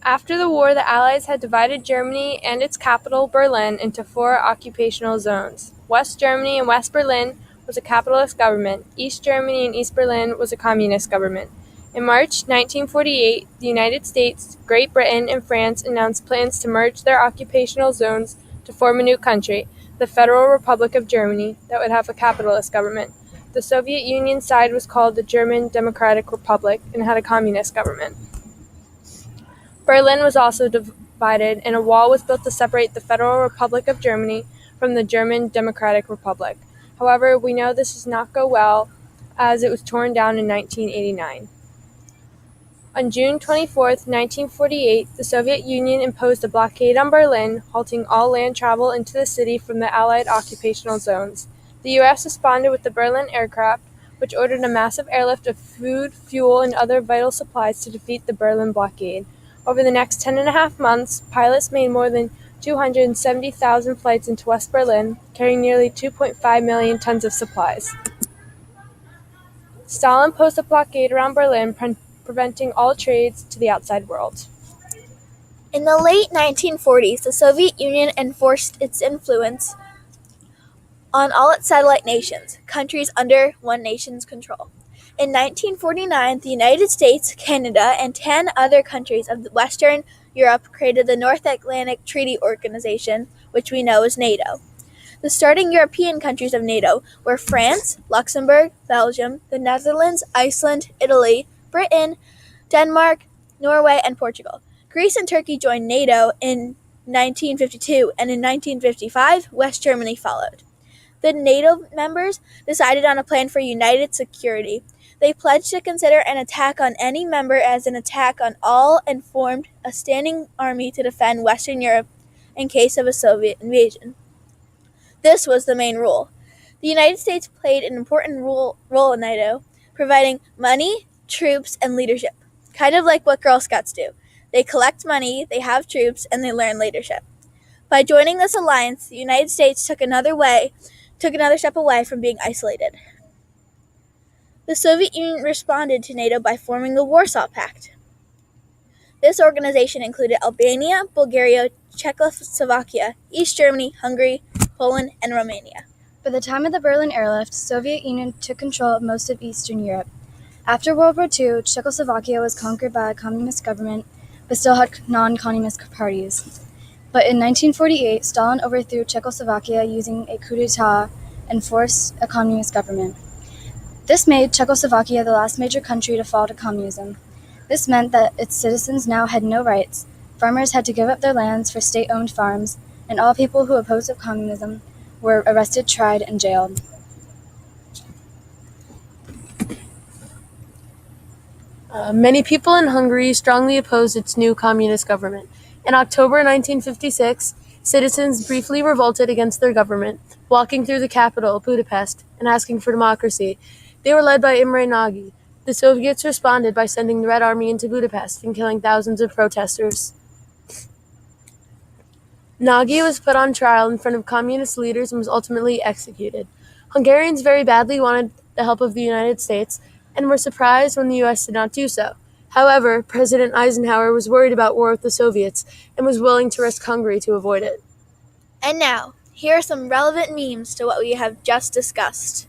After the war, the Allies had divided Germany and its capital, Berlin, into 4 occupational zones. West Germany and West Berlin was a capitalist government. East Germany and East Berlin was a communist government. In March 1948, the United States, Great Britain, and France announced plans to merge their occupational zones to form a new country, the Federal Republic of Germany, that would have a capitalist government. The Soviet Union side was called the German Democratic Republic and had a communist government. Berlin was also divided, and a wall was built to separate the Federal Republic of Germany from the German Democratic Republic. However, we know this does not go well, as it was torn down in 1989. On June 24, 1948, the Soviet Union imposed a blockade on Berlin, halting all land travel into the city from the Allied occupational zones. The U.S. responded with the Berlin aircraft, which ordered a massive airlift of food, fuel, and other vital supplies to defeat the Berlin blockade. Over the next 10.5 months, pilots made more than 270,000 flights into West Berlin, carrying nearly 2.5 million tons of supplies. Stalin posed a blockade around Berlin, preventing all trades to the outside world. In the late 1940s, the Soviet Union enforced its influence on all its satellite nations, countries under one nation's control. In 1949, the United States, Canada, and 10 other countries of Western Europe created the North Atlantic Treaty Organization, which we know as NATO. The starting European countries of NATO were France, Luxembourg, Belgium, the Netherlands, Iceland, Italy, Britain, Denmark, Norway, and Portugal. Greece and Turkey joined NATO in 1952, and in 1955, West Germany followed. The NATO members decided on a plan for united security. They pledged to consider an attack on any member as an attack on all and formed a standing army to defend Western Europe in case of a Soviet invasion. This was the main rule. The United States played an important role in NATO, providing money, troops, and leadership, kind of like what Girl Scouts do. They collect money, they have troops, and they learn leadership. By joining this alliance, the United States took another step away from being isolated. The Soviet Union responded to NATO by forming the Warsaw Pact. This organization included Albania, Bulgaria, Czechoslovakia, East Germany, Hungary, Poland, and Romania. By the time of the Berlin airlift, the Soviet Union took control of most of Eastern Europe. After World War II, Czechoslovakia was conquered by a communist government, but still had non-communist parties. But in 1948, Stalin overthrew Czechoslovakia using a coup d'etat and forced a communist government. This made Czechoslovakia the last major country to fall to communism. This meant that its citizens now had no rights. Farmers had to give up their lands for state-owned farms, and all people who opposed communism were arrested, tried, and jailed. Many people in Hungary strongly opposed its new communist government. In October 1956, citizens briefly revolted against their government, walking through the capital, Budapest, and asking for democracy. They were led by Imre Nagy. The Soviets responded by sending the Red Army into Budapest and killing thousands of protesters. Nagy was put on trial in front of communist leaders and was ultimately executed. Hungarians very badly wanted the help of the United States and were surprised when the U.S. did not do so. However, President Eisenhower was worried about war with the Soviets and was willing to risk Hungary to avoid it. And now, here are some relevant memes to what we have just discussed.